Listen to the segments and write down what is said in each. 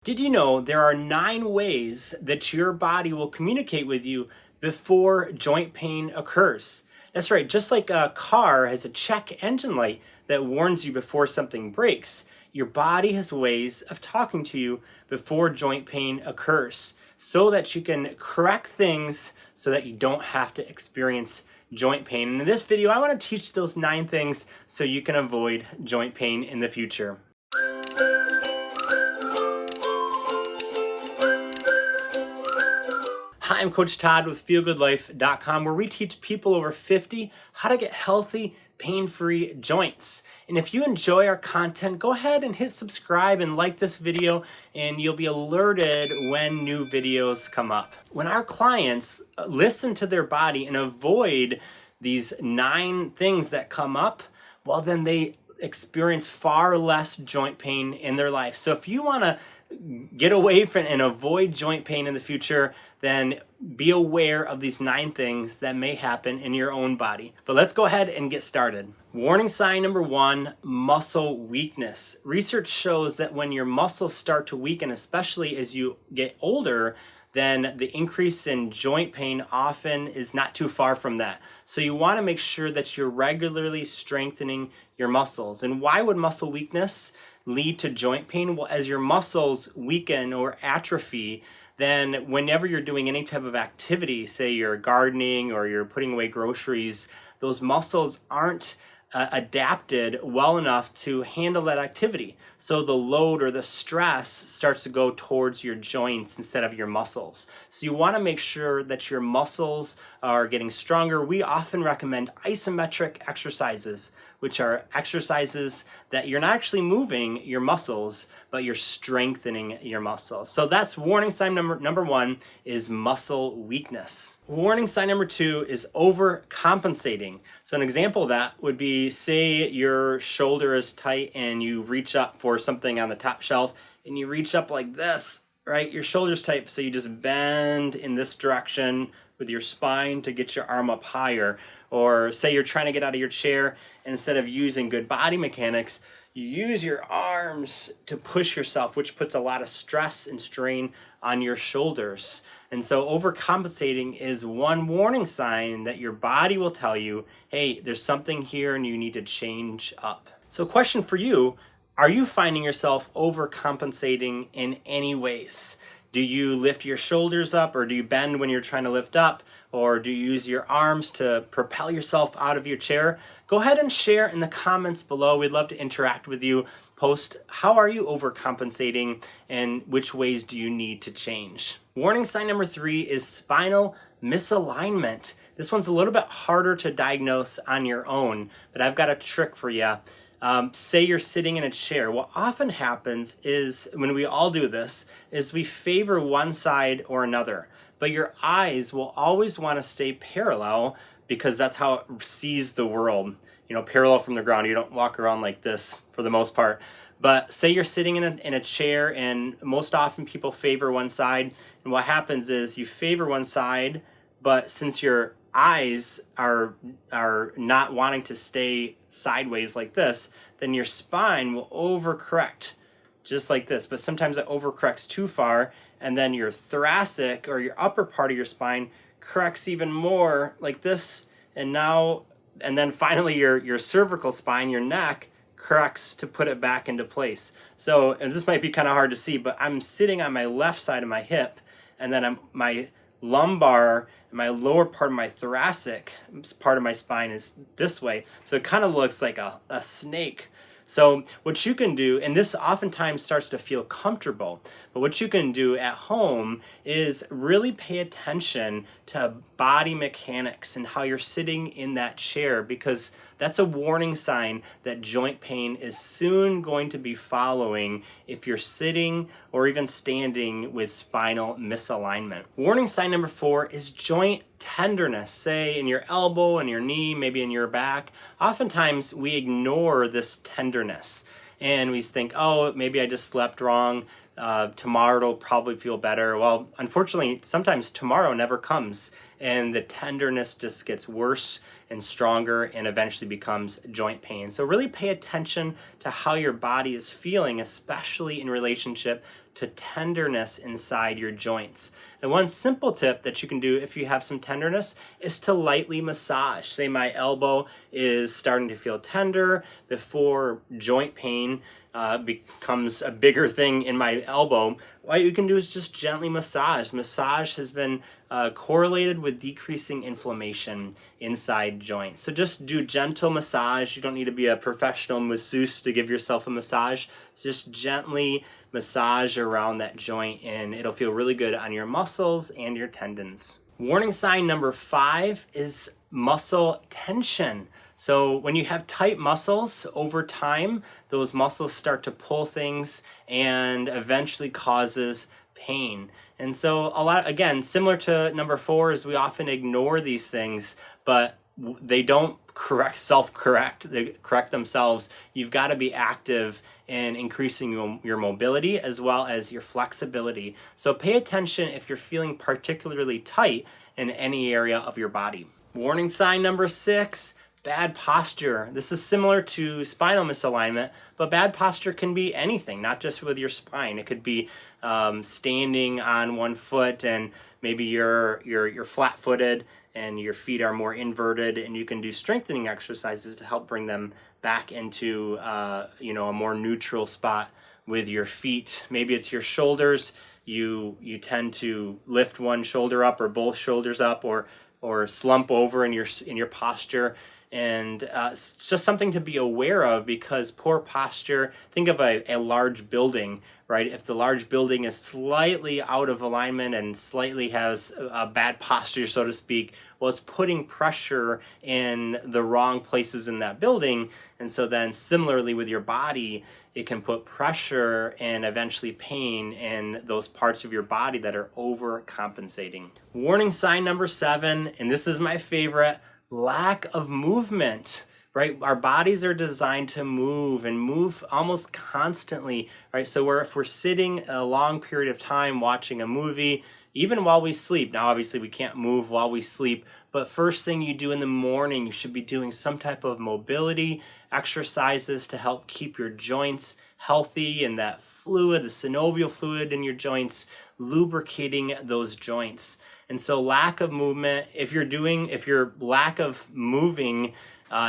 Did you know there are 9 ways that your body will communicate with you before joint pain occurs? That's right, just like a car has a check engine light that warns you before something breaks, your body has ways of talking to you before joint pain occurs so that you can correct things so that you don't have to experience joint pain. And in this video, I want to teach those 9 things so you can avoid joint pain in the future. Hi, I'm Coach Todd with feelgoodlife.com, where we teach people over 50 how to get healthy, pain-free joints. And if you enjoy our content, go ahead and hit subscribe and like this video, and you'll be alerted when new videos come up. When our clients listen to their body and avoid these 9 things that come up, well, then they experience far less joint pain in their life. So if you want to get away from and avoid joint pain in the future, then be aware of these 9 things that may happen in your own body. But let's go ahead and get started. Warning sign number 1, muscle weakness. Research shows that when your muscles start to weaken, especially as you get older, then the increase in joint pain often is not too far from that. So you want to make sure that you're regularly strengthening your muscles. And why would muscle weakness lead to joint pain? Well, as your muscles weaken or atrophy, then whenever you're doing any type of activity, say you're gardening or you're putting away groceries, those muscles aren't adapted well enough to handle that activity. So the load or the stress starts to go towards your joints instead of your muscles. So you want to make sure that your muscles are getting stronger. We often recommend isometric exercises, which are exercises that you're not actually moving your muscles, but you're strengthening your muscles. So that's warning sign number 1 is muscle weakness. Warning sign number 2 is overcompensating. So an example of that would be, say your shoulder is tight and you reach up for something on the top shelf and you reach up like this, right? Your shoulder's tight, so you just bend in this direction with your spine to get your arm up higher. Or say you're trying to get out of your chair, and instead of using good body mechanics, you use your arms to push yourself, which puts a lot of stress and strain on your shoulders. And so overcompensating is one warning sign that your body will tell you, hey, there's something here and you need to change up. So question for you, are you finding yourself overcompensating in any ways? Do you lift your shoulders up, or do you bend when you're trying to lift up? Or do you use your arms to propel yourself out of your chair? Go ahead and share in the comments below. We'd love to interact with you. Post, how are you overcompensating and which ways do you need to change? Warning sign number 3 is spinal misalignment. This one's a little bit harder to diagnose on your own, but I've got a trick for you. Say you're sitting in a chair. What often happens is, when we all do this, is we favor one side or another. But your eyes will always want to stay parallel because that's how it sees the world. You know, parallel from the ground. You don't walk around like this for the most part. But say you're sitting in a chair, and most often people favor one side. And what happens is you favor one side, but since your eyes are not wanting to stay sideways like this, then your spine will overcorrect just like this. But sometimes it overcorrects too far, and then your thoracic or your upper part of your spine corrects even more like this, and then finally your cervical spine, your neck, corrects to put it back into place. So, and this might be kind of hard to see, but I'm sitting on my left side of my hip, and then my lumbar and my lower part of my thoracic part of my spine is this way. So it kind of looks like a snake. So what you can do, and this oftentimes starts to feel comfortable, but what you can do at home is really pay attention to body mechanics and how you're sitting in that chair, because that's a warning sign that joint pain is soon going to be following if you're sitting or even standing with spinal misalignment. Warning sign number 4 is joint tenderness, say in your elbow and your knee, maybe in your back. Oftentimes we ignore this tenderness and we think, oh, maybe I just slept wrong. Tomorrow it'll probably feel better. Well, unfortunately, sometimes tomorrow never comes, and the tenderness just gets worse and stronger and eventually becomes joint pain. So really pay attention to how your body is feeling, especially in relationship to tenderness inside your joints. And one simple tip that you can do if you have some tenderness is to lightly massage. Say my elbow is starting to feel tender before joint pain becomes a bigger thing in my elbow. What you can do is just gently massage. Massage has been correlated with decreasing inflammation inside joints. So just do gentle massage. You don't need to be a professional masseuse to give yourself a massage. Just gently massage around that joint and it'll feel really good on your muscles and your tendons. Warning sign number 5 is muscle tension. So when you have tight muscles over time, those muscles start to pull things and eventually causes pain. And so a lot, again, similar to number 4, is we often ignore these things, but they don't self-correct, they correct themselves. You've got to be active in increasing your mobility as well as your flexibility. So pay attention if you're feeling particularly tight in any area of your body. Warning sign number 6, bad posture. This is similar to spinal misalignment, but bad posture can be anything, not just with your spine. It could be standing on one foot and maybe you're flat-footed and your feet are more inverted, and you can do strengthening exercises to help bring them back into a more neutral spot with your feet. Maybe it's your shoulders. You tend to lift one shoulder up or both shoulders up, or slump over in your posture. And it's just something to be aware of, because poor posture, think of a large building, right? If the large building is slightly out of alignment and slightly has a bad posture, so to speak, well, it's putting pressure in the wrong places in that building. And so then similarly with your body, it can put pressure and eventually pain in those parts of your body that are overcompensating. Warning sign number 7, and this is my favorite, lack of movement, right? Our bodies are designed to move and move almost constantly, right? So if we're sitting a long period of time watching a movie, even while we sleep, now obviously we can't move while we sleep, but first thing you do in the morning, you should be doing some type of mobility exercises to help keep your joints healthy and that fluid, the synovial fluid in your joints, lubricating those joints. And so lack of movement, if you're lack of moving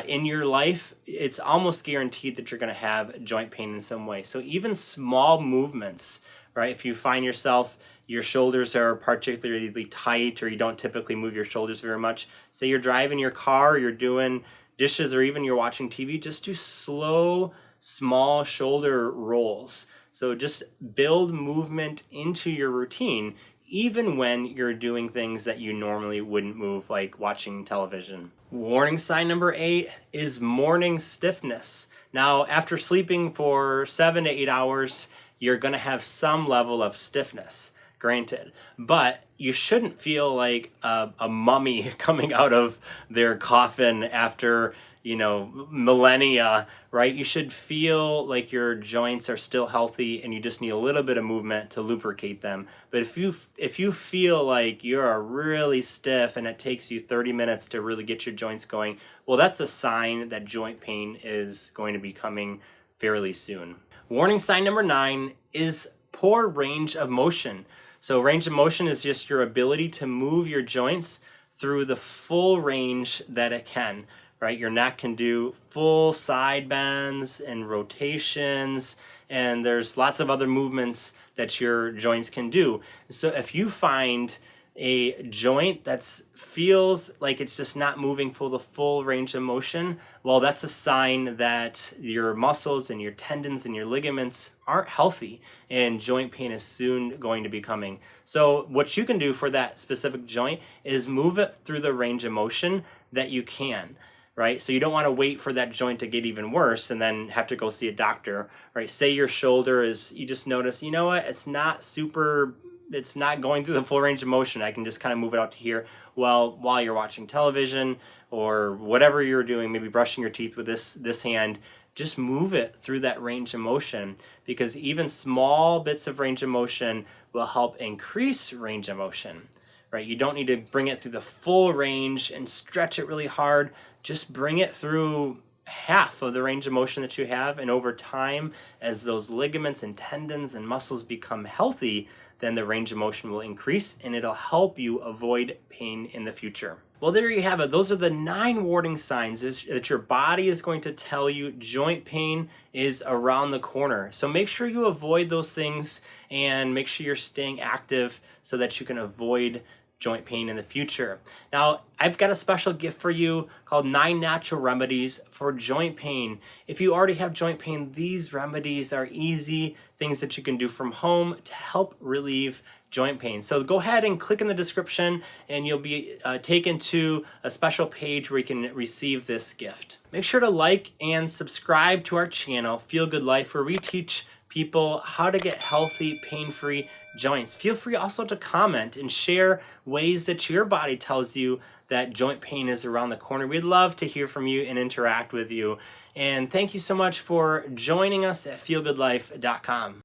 in your life, it's almost guaranteed that you're going to have joint pain in some way. So even small movements, right? If you find yourself, your shoulders are particularly tight, or you don't typically move your shoulders very much. Say you're driving your car, you're doing dishes, or even you're watching TV, just do slow, small shoulder rolls. So just build movement into your routine, even when you're doing things that you normally wouldn't move, like watching television. Warning sign number 8 is morning stiffness. Now, after sleeping for 7 to 8 hours, you're going to have some level of stiffness, granted, but you shouldn't feel like a mummy coming out of their coffin after millennia, right? You should feel like your joints are still healthy and you just need a little bit of movement to lubricate them. But if you feel like you're really stiff and it takes you 30 minutes to really get your joints going, well, that's a sign that joint pain is going to be coming fairly soon. Warning sign number 9 is poor range of motion. So range of motion is just your ability to move your joints through the full range that it can, right? Your neck can do full side bends and rotations, and there's lots of other movements that your joints can do. So if you find a joint that feels like it's just not moving for the full range of motion, well, that's a sign that your muscles and your tendons and your ligaments aren't healthy and joint pain is soon going to be coming. So what you can do for that specific joint is move it through the range of motion that you can, right? So you don't want to wait for that joint to get even worse and then have to go see a doctor, right? Say your shoulder is, you just notice, you know what, it's not going through the full range of motion. I can just kind of move it out to here. Well, while you're watching television or whatever you're doing, maybe brushing your teeth with this hand, just move it through that range of motion, because even small bits of range of motion will help increase range of motion, right? You don't need to bring it through the full range and stretch it really hard. Just bring it through half of the range of motion that you have, and over time, as those ligaments and tendons and muscles become healthy, then the range of motion will increase and it'll help you avoid pain in the future. Well, there you have it. Those are the 9 warning signs that your body is going to tell you joint pain is around the corner. So make sure you avoid those things and make sure you're staying active so that you can avoid joint pain in the future. Now, I've got a special gift for you called 9 Natural Remedies for Joint Pain. If you already have joint pain, these remedies are easy things that you can do from home to help relieve joint pain. So go ahead and click in the description and you'll be taken to a special page where you can receive this gift. Make sure to like and subscribe to our channel, Feel Good Life, where we teach people how to get healthy, pain-free joints. Feel free also to comment and share ways that your body tells you that joint pain is around the corner. We'd love to hear from you and interact with you. And thank you so much for joining us at feelgoodlife.com.